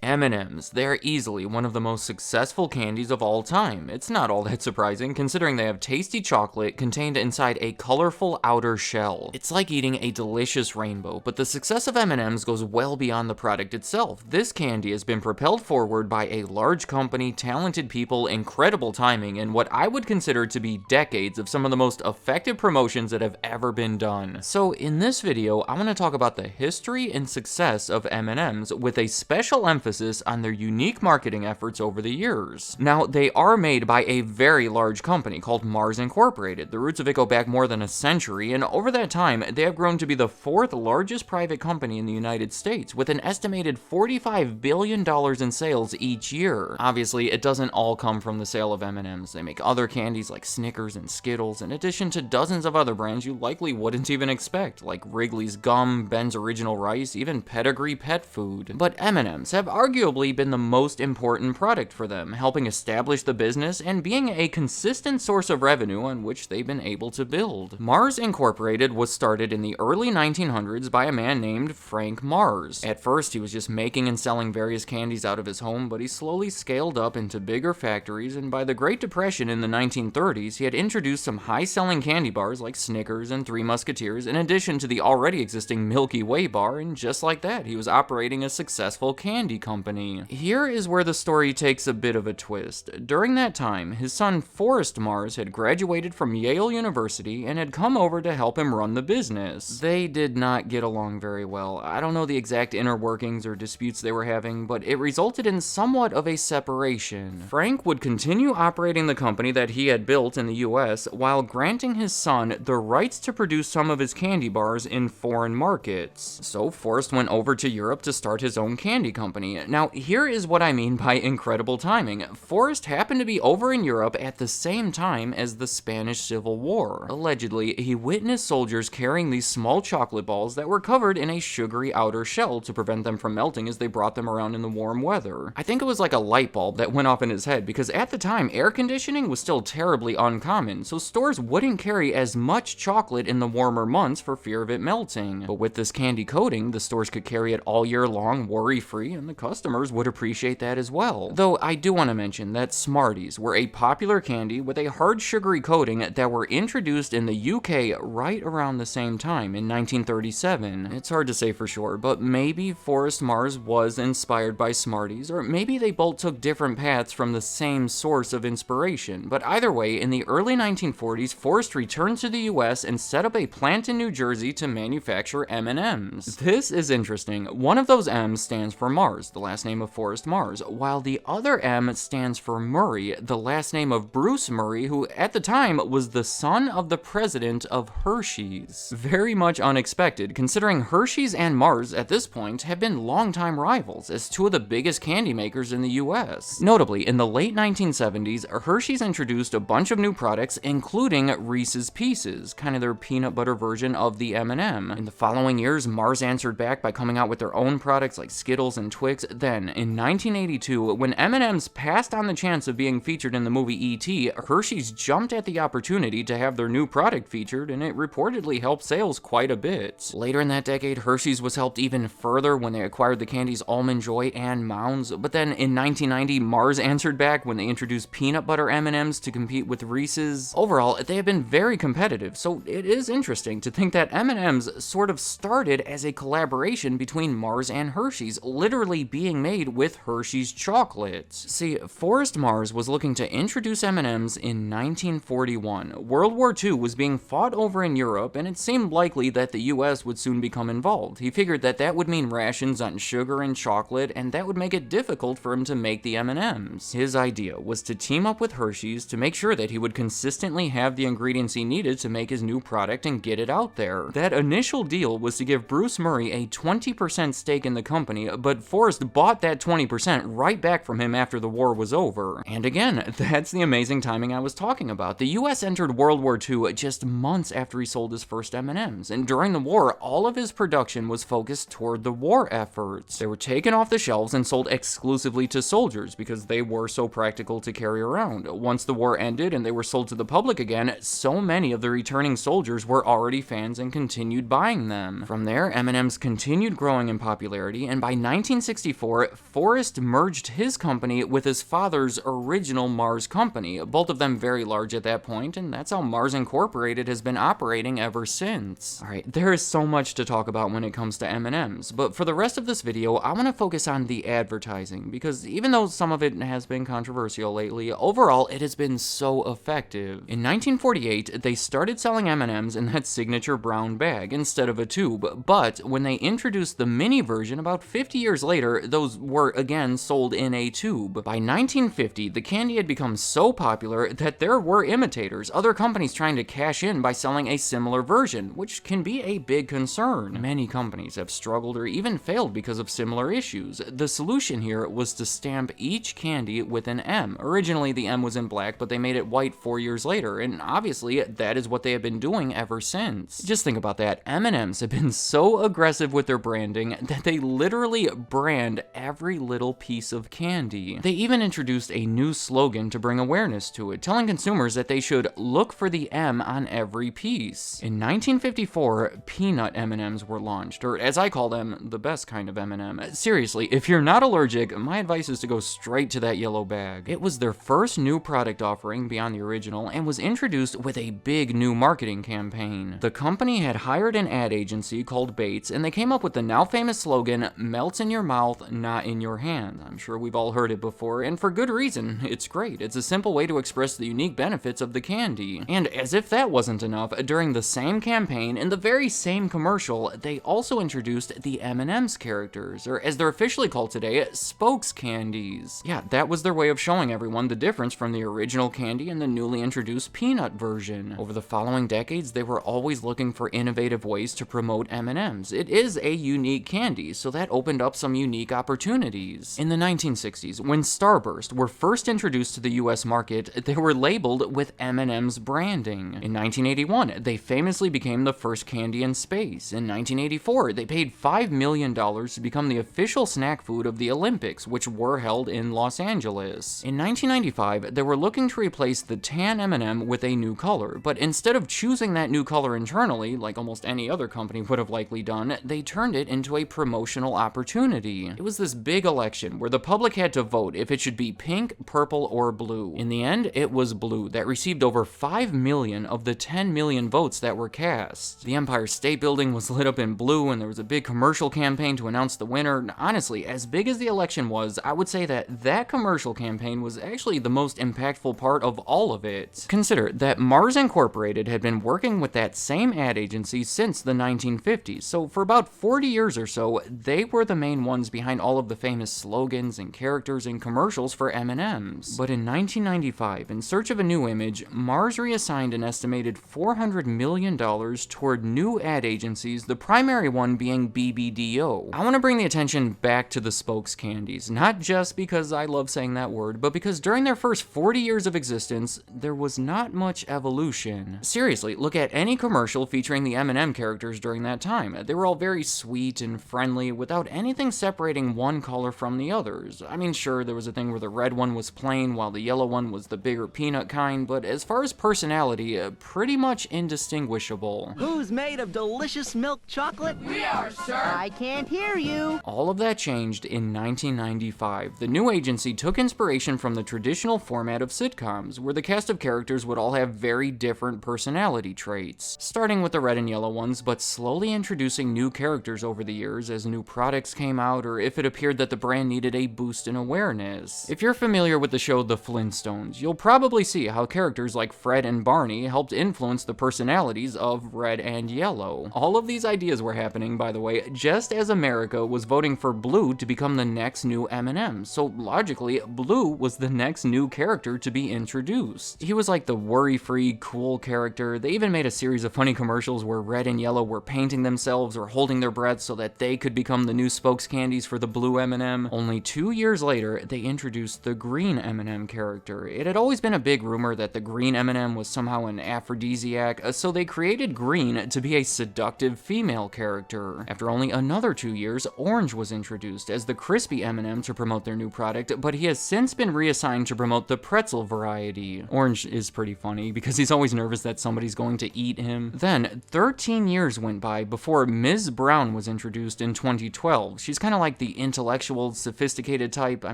M&Ms. They're easily one of the most successful candies of all time. It's not all that surprising, considering they have tasty chocolate contained inside a colorful outer shell. It's like eating a delicious rainbow, but the success of M&Ms goes well beyond the product itself. This candy has been propelled forward by a large company, talented people, incredible timing, and what I would consider to be decades of some of the most effective promotions that have ever been done. So in this video, I want to talk about the history and success of M&Ms with a special emphasis on their unique marketing efforts over the years. Now, they are made by a very large company called Mars Incorporated. The roots of it go back more than a century, and over that time, they have grown to be the fourth largest private company in the United States, with an estimated $45 billion in sales each year. Obviously, it doesn't all come from the sale of M&Ms. They make other candies like Snickers and Skittles, in addition to dozens of other brands you likely wouldn't even expect, like Wrigley's Gum, Ben's Original Rice, even Pedigree Pet Food. But M&Ms have arguably been the most important product for them, helping establish the business and being a consistent source of revenue on which they've been able to build. Mars Incorporated was started in the early 1900s by a man named Frank Mars. At first, he was just making and selling various candies out of his home, but he slowly scaled up into bigger factories, and by the Great Depression in the 1930s, he had introduced some high-selling candy bars like Snickers and Three Musketeers, in addition to the already existing Milky Way bar, and just like that, he was operating a successful candy company. Here is where the story takes a bit of a twist. During that time, his son Forrest Mars had graduated from Yale University and had come over to help him run the business. They did not get along very well. I don't know the exact inner workings or disputes they were having, but it resulted in somewhat of a separation. Frank would continue operating the company that he had built in the US while granting his son the rights to produce some of his candy bars in foreign markets. So Forrest went over to Europe to start his own candy company. Now, here is what I mean by incredible timing. Forrest happened to be over in Europe at the same time as the Spanish Civil War. Allegedly, he witnessed soldiers carrying these small chocolate balls that were covered in a sugary outer shell to prevent them from melting as they brought them around in the warm weather. I think it was like a light bulb that went off in his head, because at the time, air conditioning was still terribly uncommon, so stores wouldn't carry as much chocolate in the warmer months for fear of it melting. But with this candy coating, the stores could carry it all year long, worry-free, and the customers would appreciate that as well. Though I do want to mention that Smarties were a popular candy with a hard sugary coating that were introduced in the UK right around the same time in 1937. It's hard to say for sure, but maybe Forrest Mars was inspired by Smarties, or maybe they both took different paths from the same source of inspiration. But either way, in the early 1940s, Forrest returned to the US and set up a plant in New Jersey to manufacture M&Ms. This is interesting. One of those M's stands for Mars, the last name of Forrest Mars, while the other M stands for Murray, the last name of Bruce Murray, who at the time was the son of the president of Hershey's. Very much unexpected, considering Hershey's and Mars at this point have been longtime rivals as two of the biggest candy makers in the US. Notably, in the late 1970s, Hershey's introduced a bunch of new products, including Reese's Pieces, kind of their peanut butter version of the M&M. In the following years, Mars answered back by coming out with their own products like Skittles and Twix. Then, in 1982, when M&M's passed on the chance of being featured in the movie E.T., Hershey's jumped at the opportunity to have their new product featured, and it reportedly helped sales quite a bit. Later in that decade, Hershey's was helped even further when they acquired the candies Almond Joy and Mounds, but then in 1990, Mars answered back when they introduced peanut butter M&M's to compete with Reese's. Overall, they have been very competitive, so it is interesting to think that M&M's sort of started as a collaboration between Mars and Hershey's, literally being made with Hershey's chocolate. See, Forrest Mars was looking to introduce M&M's in 1941. World War II was being fought over in Europe, and it seemed likely that the US would soon become involved. He figured that that would mean rations on sugar and chocolate, and that would make it difficult for him to make the M&M's. His idea was to team up with Hershey's to make sure that he would consistently have the ingredients he needed to make his new product and get it out there. That initial deal was to give Bruce Murray a 20% stake in the company, but Forrest bought that 20% right back from him after the war was over. And again, that's the amazing timing I was talking about. The US entered World War II just months after he sold his first M&Ms, and during the war, all of his production was focused toward the war efforts. They were taken off the shelves and sold exclusively to soldiers because they were so practical to carry around. Once the war ended and they were sold to the public again, so many of the returning soldiers were already fans and continued buying them. From there, M&Ms continued growing in popularity, and by 1964, Forrest merged his company with his father's original Mars company, both of them very large at that point, and that's how Mars Incorporated has been operating ever since. Alright, there is so much to talk about when it comes to M&Ms, but for the rest of this video, I want to focus on the advertising, because even though some of it has been controversial lately, overall it has been so effective. In 1948, they started selling M&Ms in that signature brown bag instead of a tube, but when they introduced the mini version about 50 years later, those were again sold in a tube. By 1950, the candy had become so popular that there were imitators, other companies trying to cash in by selling a similar version, which can be a big concern. Many companies have struggled or even failed because of similar issues. The solution here was to stamp each candy with an M. Originally, the M was in black, but they made it white 4 years later, and obviously, that is what they have been doing ever since. Just think about that. M&Ms have been so aggressive with their branding that they literally brand every little piece of candy. They even introduced a new slogan to bring awareness to it, telling consumers that they should look for the M on every piece. In 1954, peanut M&Ms were launched, or as I call them, the best kind of M&M. Seriously, if you're not allergic, my advice is to go straight to that yellow bag. It was their first new product offering beyond the original and was introduced with a big new marketing campaign. The company had hired an ad agency called Bates, and they came up with the now famous slogan, "Melts in your mouth, not in your hand." I'm sure we've all heard it before, and for good reason. It's great. It's a simple way to express the unique benefits of the candy. And as if that wasn't enough, during the same campaign, in the very same commercial, they also introduced the M&M's characters, or as they're officially called today, spokes candies. Yeah, that was their way of showing everyone the difference from the original candy and the newly introduced peanut version. Over the following decades, they were always looking for innovative ways to promote M&M's. It is a unique candy, so that opened up some unique opportunities. In the 1960s, when Starburst were first introduced to the US market, they were labeled with M&M's branding. In 1981, they famously became the first candy in space. In 1984, they paid $5 million to become the official snack food of the Olympics, which were held in Los Angeles. In 1995, they were looking to replace the tan M&M with a new color, but instead of choosing that new color internally, like almost any other company would have likely done, they turned it into a promotional opportunity. It was this big election where the public had to vote if it should be pink, purple, or blue. In the end, it was blue that received over 5 million of the 10 million votes that were cast. The Empire State Building was lit up in blue, and there was a big commercial campaign to announce the winner. Honestly, as big as the election was, I would say that that commercial campaign was actually the most impactful part of all of it. Consider that Mars Incorporated had been working with that same ad agency since the 1950s, so for about 40 years or so, they were the main ones behind all of the famous slogans and characters and commercials for M&Ms. But in 1995, in search of a new image, Mars reassigned an estimated $400 million toward new ad agencies, the primary one being BBDO. I want to bring the attention back to the spokes candies, not just because I love saying that word, but because during their first 40 years of existence, there was not much evolution. Seriously, look at any commercial featuring the M&M characters during that time. They were all very sweet and friendly, without anything separating one color from the others. I mean, sure, there was a thing where the red one was plain, while the yellow one was the bigger peanut kind, but as far as personality, pretty much indistinguishable. Who's made of delicious milk chocolate? We are, sir. I can't hear you. All of that changed in 1995. The new agency took inspiration from the traditional format of sitcoms, where the cast of characters would all have very different personality traits, starting with the red and yellow ones, but slowly introducing new characters over the years as new products came out, or if it appeared that the brand needed a boost in awareness. If you're familiar with the show The Flintstones, you'll probably see how characters like Fred and Barney helped influence the personalities of red and yellow. All of these ideas were happening, by the way, just as America was voting for Blue to become the next new M&M, so logically, Blue was the next new character to be introduced. He was like the worry-free, cool character. They even made a series of funny commercials where red and yellow were painting themselves or holding their breath so that they could become the new spokes candies for for the blue M&M. Only 2 years later, they introduced the green M&M character. It had always been a big rumor that the green M&M was somehow an aphrodisiac, so they created green to be a seductive female character. After only another 2 years, orange was introduced as the crispy M&M to promote their new product, but he has since been reassigned to promote the pretzel variety. Orange is pretty funny because he's always nervous that somebody's going to eat him. Then, 13 years went by before Ms. Brown was introduced in 2012. She's kind of like the intellectual, sophisticated type. I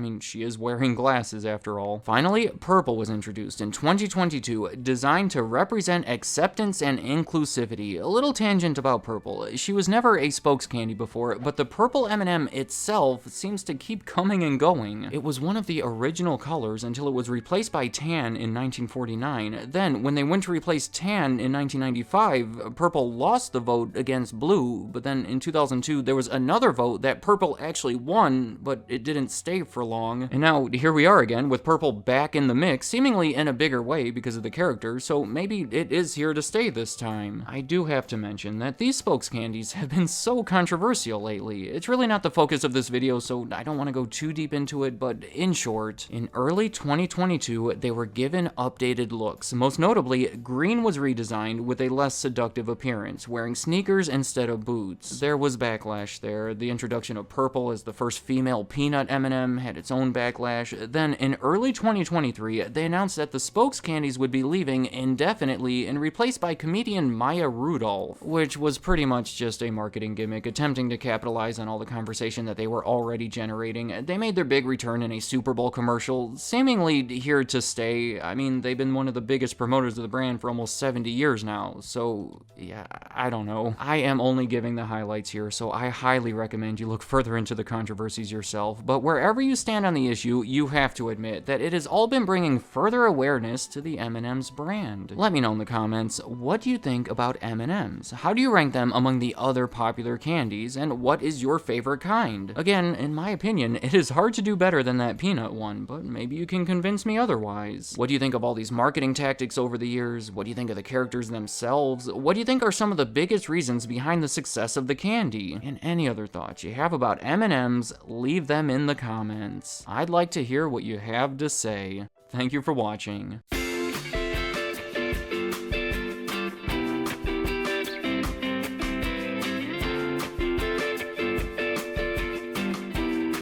mean, she is wearing glasses after all. Finally, purple was introduced in 2022, designed to represent acceptance and inclusivity. A little tangent about purple. She was never a spokes candy before, but the purple M&M itself seems to keep coming and going. It was one of the original colors until it was replaced by tan in 1949. Then, when they went to replace tan in 1995, purple lost the vote against blue, but then in 2002 there was another vote that purple actually won, but it didn't stay for long. And now here we are again with purple back in the mix, seemingly in a bigger way because of the character, so maybe it is here to stay this time. I do have to mention that these spokes candies have been so controversial lately. It's really not the focus of this video, so I don't want to go too deep into it, but in short, in early 2022, they were given updated looks. Most notably, green was redesigned with a less seductive appearance, wearing sneakers instead of boots. There was backlash there. The introduction of purple as the first female peanut M&M had its own backlash. Then, in early 2023, they announced that the spokes candies would be leaving indefinitely and replaced by comedian Maya Rudolph, which was pretty much just a marketing gimmick, attempting to capitalize on all the conversation that they were already generating. They made their big return in a Super Bowl commercial, seemingly here to stay. I mean, they've been one of the biggest promoters of the brand for almost 70 years now, so yeah, I don't know. I am only giving the highlights here, so I highly recommend you look further into the controversies yourself, but wherever you stand on the issue, you have to admit that it has all been bringing further awareness to the M&M's brand. Let me know in the comments, what do you think about M&M's? How do you rank them among the other popular candies, and what is your favorite kind? Again, in my opinion, it is hard to do better than that peanut one, but maybe you can convince me otherwise. What do you think of all these marketing tactics over the years? What do you think of the characters themselves? What do you think are some of the biggest reasons behind the success of the candy? And any other thoughts you have about M&M's, leave them in the comments. I'd like to hear what you have to say. Thank you for watching.